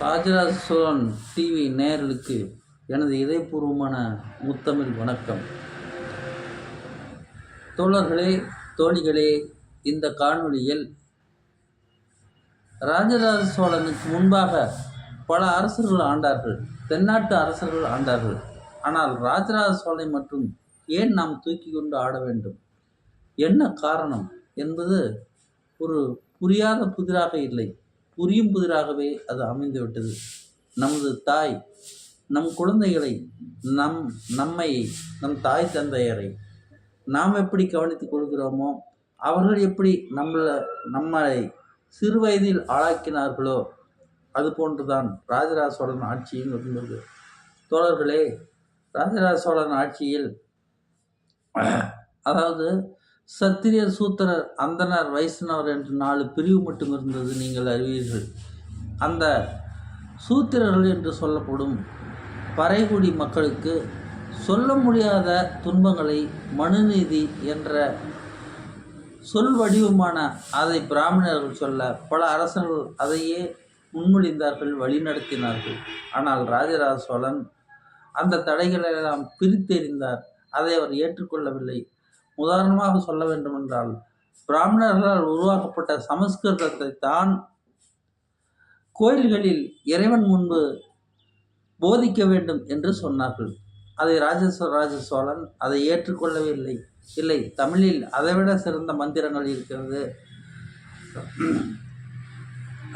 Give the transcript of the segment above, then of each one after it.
Rajaraja Cholan TV நேயர்களுக்கு எனது இதயபூர்வமான முத்தமிழ் வணக்கம். தோழர்களே, தோழிகளே, இந்த காணொளியில் ராஜராஜ சோழனுக்கு முன்பாக பல அரசர்கள் ஆண்டார்கள், தென்னாட்டு அரசர்கள் ஆண்டார்கள். ஆனால் ராஜராஜ சோழனை மட்டும் ஏன் நாம் தூக்கி கொண்டு ஆட வேண்டும்? என்ன காரணம் என்பது ஒரு புரியாத புதிராக இல்லை, புரியும் புதிராகவே அது அமைந்துவிட்டது. நமது தாய், நம் குழந்தைகளை, நம்மை, நம் தாய் தந்தையரை நாம் எப்படி கவனித்துக் கொள்கிறோமோ, அவர்கள் எப்படி நம்மளை சிறு வயதில் ஆளாக்கினார்களோ அது போன்றுதான் ராஜராஜ சோழன் ஆட்சியும் இருந்தது. தோழர்களே, ராஜராஜ சோழன் ஆட்சியில் அதாவது சத்திரியர், சூத்திரர், அந்தனர், வைஷ்ணவர் என்று 4 பிரிவு மட்டும் இருந்தது, நீங்கள் அறிவீர்கள். அந்த சூத்திரர்கள் என்று சொல்லப்படும் பறைகுடி மக்களுக்கு சொல்ல முடியாத துன்பங்களை மனுநீதி என்ற சொல் வடிவமான அதை பிராமணர்கள் சொல்ல பல அரசர்கள் அதையே முன்மொழிந்தார்கள், வழிநடத்தினார்கள். ஆனால் ராஜராஜ சோழன் அந்த தடைகளெல்லாம் பிரித்தெறிந்தார். அதை அவர் ஏற்றுக்கொள்ளவில்லை. உதாரணமாக சொல்ல வேண்டுமென்றால், பிராமணர்களால் உருவாக்கப்பட்ட சமஸ்கிருதத்தை தான் கோயில்களில் இறைவன் முன்பு போதிக்க வேண்டும் என்று சொன்னார்கள். அதை ராஜராஜ சோழன் அதை ஏற்றுக்கொள்ளவே இல்லை. இல்லை, தமிழில் அதைவிட சிறந்த மந்திரங்கள் இருக்கிறது,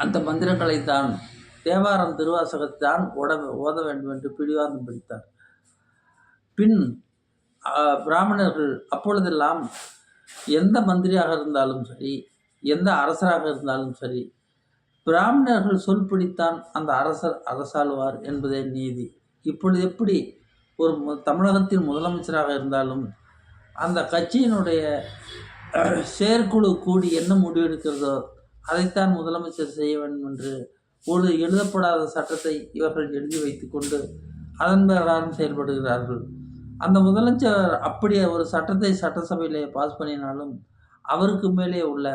அந்த மந்திரங்களைத்தான், தேவாரம் திருவாசகத்தான் ஓத வேண்டும் என்று பிடிவாதம் பிடித்தார். பின் பிராமணர்கள் அப்பொழுதெல்லாம் எந்த மந்திரியாக இருந்தாலும் சரி, எந்த அரசராக இருந்தாலும் சரி, பிராமணர்கள் சொல் பிடித்தான் அந்த அரசர் அரசாளுவார் என்பதே நீதி. இப்பொழுது எப்படி ஒரு தமிழகத்தின் முதலமைச்சராக இருந்தாலும் அந்த கட்சியினுடைய செயற்குழு கூடி என்ன முடிவெடுக்கிறதோ அதைத்தான் முதலமைச்சர் செய்ய வேண்டும் என்று ஒரு எழுதப்படாத சட்டத்தை இவர்கள் எழுதி வைத்து கொண்டு அதன் பிரகாரம் செயல்படுகிறார்கள். அந்த முதலமைச்சர் அப்படியே ஒரு சட்டத்தை சட்டசபையிலே பாஸ் பண்ணினாலும் அவருக்கு மேலே உள்ள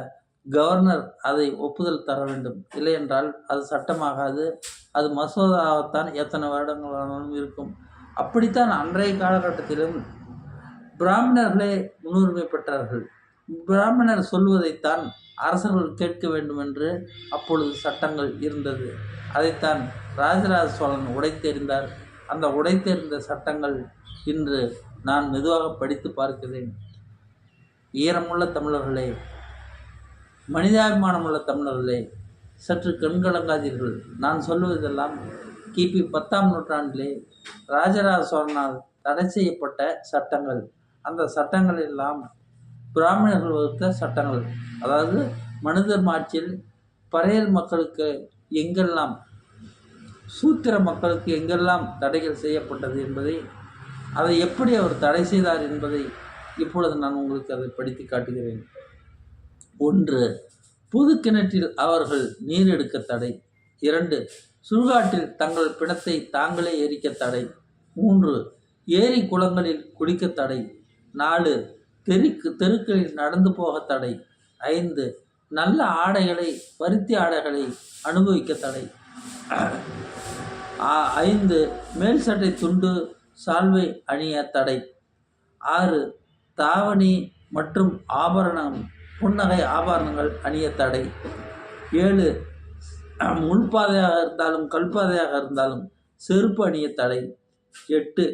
கவர்னர் அதை ஒப்புதல் தர வேண்டும். இல்லை என்றால் அது சட்டமாகாது, அது மசோதாவைத்தான் எத்தனை வருடங்களாலும் இருக்கும். அப்படித்தான் அன்றைய காலகட்டத்திலும் பிராமணர்களே முன்னுரிமை பெற்றார்கள். பிராமணர் சொல்வதைத்தான் அரசர்கள் கேட்க வேண்டும் என்று அப்பொழுது சட்டங்கள் இருந்தது. அதைத்தான் ராஜராஜ சோழன் உடைத்தெறிந்தார். அந்த உடைத்தெறிந்த சட்டங்கள் இன்று நான் மெதுவாக படித்து பார்க்கிறேன். ஈரமுள்ள தமிழர்களே, மனிதாபிமானமுள்ள தமிழர்களே, சற்று கண்கலங்காதீர்கள். நான் சொல்லுவதெல்லாம் கிபி 10ஆம் நூற்றாண்டிலே ராஜராஜ சோழனால் தடை செய்யப்பட்ட சட்டங்கள். அந்த சட்டங்கள் எல்லாம் பிராமணர்கள் வகுத்த சட்டங்கள். அதாவது மனிதர் ஆட்சியில் பறையர் மக்களுக்கு எங்கெல்லாம், சூத்திர மக்களுக்கு எங்கெல்லாம் தடைகள் செய்யப்பட்டது என்பதை, அதை எப்படி அவர் தடை செய்தார் என்பதை இப்பொழுது நான் உங்களுக்கு அதை படித்து காட்டுகிறேன். 1. பொது கிணற்றில் அவர்கள் நீர் எடுக்க தடை. 2. சுடுகாட்டில் தங்கள் பிணத்தை தாங்களே எரிக்க தடை. 3. ஏரி குளங்களில் குளிக்க தடை. 4. தெருக்களில் நடந்து போக தடை. 5. நல்ல ஆடைகளை, பருத்தி ஆடைகளை அனுபவிக்க தடை. 5. மேல் சட்டை, துண்டு, சால்வை அணிய தடை. 6. தாவணி மற்றும் புன்னகை ஆபரணங்கள் அணிய தடை. 7. முள்பாதையாக இருந்தாலும் கல்பாதையாக இருந்தாலும் செருப்பு அணிய தடை. 8.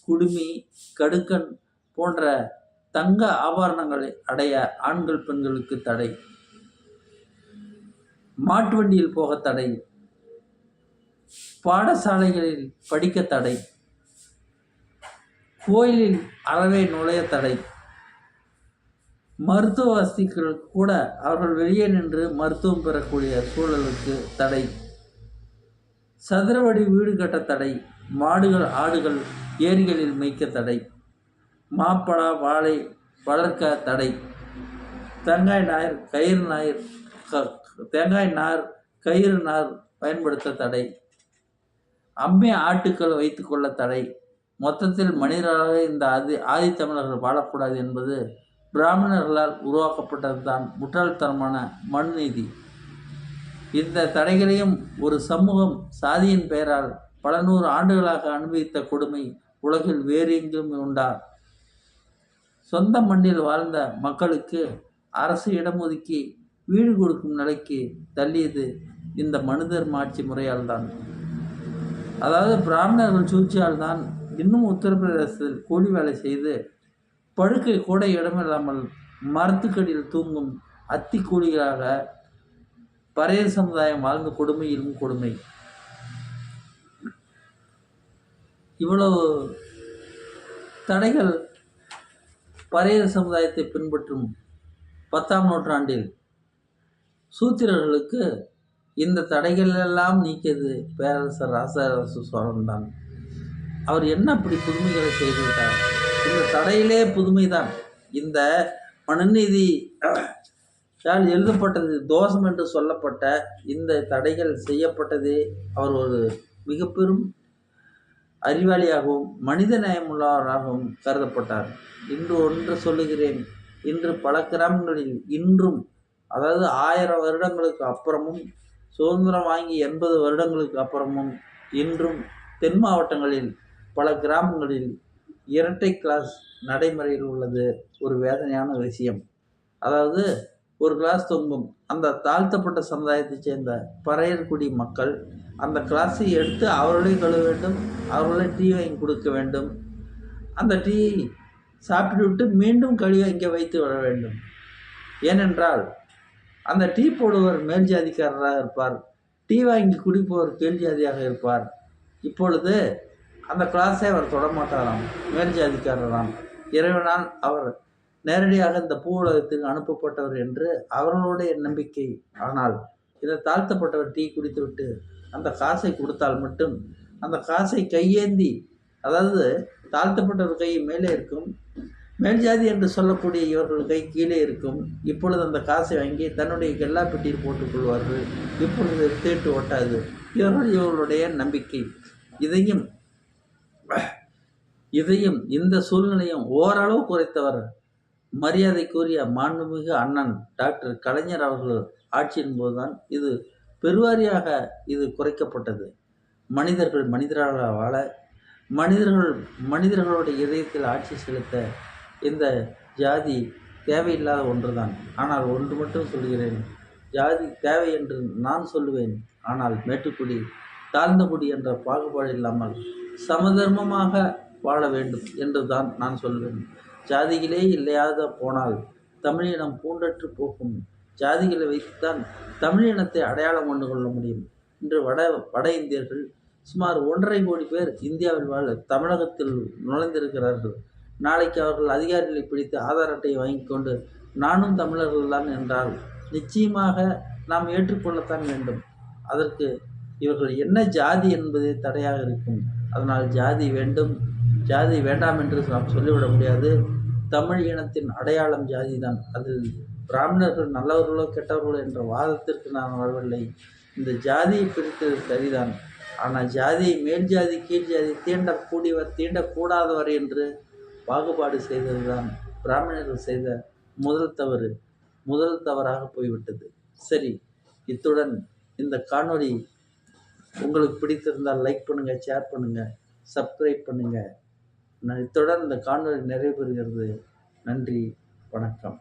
குடுமி, கடுக்கன் போன்ற தங்க ஆபரணங்களை அடைய ஆண்கள் பெண்களுக்கு தடை. மாட்டு வண்டியில் போக தடை. பாடசாலைகளில் படிக்க தடை. கோயிலில் அறவே நுழைய தடை. மருத்துவ வசதிகள் கூட அவர்கள் வெளியே நின்று மருத்துவம் பெறக்கூடிய சூழலுக்கு தடை. சதுரவடி வீடு கட்ட தடை. மாடுகள், ஆடுகள் ஏரிகளில் மேய்க்க தடை. மாப்பழா, வாழை வளர்க்க தடை. தேங்காய் நார், கயிறு நார் பயன்படுத்த தடை. அம்மே ஆட்டுக்கள் வைத்துக்கொள்ள தடை. மொத்தத்தில் மனிதராக இந்த ஆதித்தமிழர்கள் வாழக்கூடாது என்பது பிராமணர்களால் உருவாக்கப்பட்டது தான் முட்டாள்தனமான மனுநீதி. இந்த தடைகளையும் ஒரு சமூகம் சாதியின் பெயரால் பல நூறு ஆண்டுகளாக அனுபவித்த கொடுமை உலகில் வேறு எங்கும் உண்டா? சொந்த மண்ணில் வாழ்ந்த மக்களுக்கு அரசு இடமொதுக்கி வீடு கொடுக்கும் நிலைக்கு தள்ளியது இந்த மனிதர் ஆட்சி முறையால் தான். அதாவது பிராமணர்கள் சூழ்ச்சியால் தான் இன்னும் உத்தரப்பிரதேசத்தில் கூலி வேலை செய்து படுக்கை கூட இடமில்லாமல் மரத்துக்கடியில் தூங்கும் அத்தி கூலிகளாக பறையர் சமுதாயம் வாழ்ந்த கொடுமையிலும் கொடுமை. இவ்வளவு தடைகள் பறையர் சமுதாயத்தை பின்பற்றும் 10ஆம் நூற்றாண்டில் சூத்திரர்களுக்கு இந்த தடைகள் எல்லாம் நீக்கியது பேரரசர் ராசராச சோழன் தான். அவர் என்ன அப்படி புதுமைகளை செய்து விட்டார்? இந்த தடையிலே புதுமைதான். இந்த மனுநீதி எழுதப்பட்டது தோஷம் என்று சொல்லப்பட்ட இந்த தடைகள் செய்யப்பட்டதே அவர் ஒரு மிக பெரும் அறிவாளியாகவும் மனித நேயமுள்ளவராகவும் கருதப்பட்டார். இன்று ஒன்று சொல்லுகிறேன், இன்று பல கிராமங்களில் இன்றும், அதாவது 1000 வருடங்களுக்கு அப்புறமும், சுதந்திரம் வாங்கி 80 வருடங்களுக்கு அப்புறமும் இன்றும் தென் மாவட்டங்களில் பல கிராமங்களில் இரட்டை கிளாஸ் நடைமுறையில் உள்ளது ஒரு வேதனையான விஷயம். அதாவது ஒரு கிளாஸ் தொங்கும். அந்த தாழ்த்தப்பட்ட சமுதாயத்தைச் சேர்ந்த பறையர்குடி மக்கள் அந்த கிளாஸை எடுத்து அவர்களே கழுவ வேண்டும், அவர்களே டீ வாங்கி கொடுக்க வேண்டும். அந்த டீயை சாப்பிட்டுவிட்டு மீண்டும் கழுவி இங்கே வைத்து விட வேண்டும். ஏனென்றால் அந்த டீ போடுவர் மேல் ஜாதிக்காரராக இருப்பார், டீ வாங்கி குடிப்பவர் கீழ் ஜாதியாக இருப்பார். இப்பொழுது அந்த கிளாஸை அவர் தொடமாட்டாராம், மேல் ஜாதிக்காரராம். இறைவனால் அவர் நேரடியாக இந்த பூ உலகத்துக்கு அனுப்பப்பட்டவர் என்று அவர்களுடைய நம்பிக்கை. ஆனால் இதை தாழ்த்தப்பட்டவர் டீ குடித்துவிட்டு அந்த காசை கொடுத்தால் மட்டும், அந்த காசை கையேந்தி, அதாவது தாழ்த்தப்பட்டவர் கை மேலே இருக்கும், மேல் ஜாதி என்று சொல்லக்கூடிய இவர்கள் கை கீழே இருக்கும். இப்பொழுது அந்த காசை வாங்கி தன்னுடைய கெல்லா பெட்டியில் போட்டுக்கொள்வார்கள். இப்பொழுது தேட்டு ஓட்டாது. இவர்களுடைய நம்பிக்கை. இதையும் இந்த சூழ்நிலையும் ஓரளவு குறைத்தவர் மரியாதைக்குரிய மாண்புமிகு அண்ணன் டாக்டர் கலைஞர் அவர்கள் ஆட்சியின் போதுதான் இது பெருவாரியாக இது குறைக்கப்பட்டது. மனிதர்கள் மனிதர்களாக வாழ, மனிதர்களுடைய இதயத்தில் ஆட்சி செலுத்த இந்த ஜாதி தேவையில்லாத ஒன்றுதான். ஆனால் ஒன்று மட்டும் சொல்கிறேன், ஜாதி தேவை என்று நான் சொல்லுவேன். ஆனால் மேட்டுக்குடி தாழ்ந்தகுடி என்ற பாகுபாடு இல்லாமல் சமதர்மமாக வாழ வேண்டும் என்று தான் நான் சொல்வேன். ஜாதிகளே இல்லையாத போனால் தமிழினம் பூண்டற்று போகும். ஜாதிகளை வைத்துத்தான் தமிழினத்தை அடையாளம் கொண்டு கொள்ள முடியும். இன்று வட இந்தியர்கள் சுமார் 1.5 கோடி பேர் இந்தியாவில் வாழ தமிழகத்தில் நுழைந்திருக்கிறார்கள். நாளைக்கு அவர்கள் அதிகாரிகளை பிடித்து ஆதார் அட்டையை வாங்கி கொண்டு நானும் தமிழர்கள் தான் என்றால் நிச்சயமாக நாம் ஏற்றுக்கொள்ளத்தான் வேண்டும். அதற்கு இவர்கள் என்ன ஜாதி என்பதே தடையாக இருக்கும். அதனால் ஜாதி வேண்டும், ஜாதி வேண்டாம் என்று நாம் சொல்லிவிட முடியாது. தமிழ் இனத்தின் அடையாளம் ஜாதி தான். அதில் பிராமணர்கள் நல்லவர்களோ கெட்டவர்களோ என்ற வாதத்திற்கு நான் வரவில்லை. இந்த ஜாதியை பிரித்தது சரிதான். ஆனால் ஜாதியை மேல் ஜாதி கீழ் ஜாதி, தீண்டக்கூடியவர் தீண்டக்கூடாதவர் என்று பாகுபாடு செய்ததுதான் பிராமணர்கள் செய்த முதல் தவறாக போய்விட்டது. சரி, இத்துடன் இந்த காணொளி உங்களுக்கு பிடித்திருந்தால் லைக் பண்ணுங்கள், ஷேர் பண்ணுங்கள், சப்ஸ்கிரைப் பண்ணுங்கள். இத்துடன் இந்த காணொளி நிறைவு பெறுகிறது. நன்றி, வணக்கம்.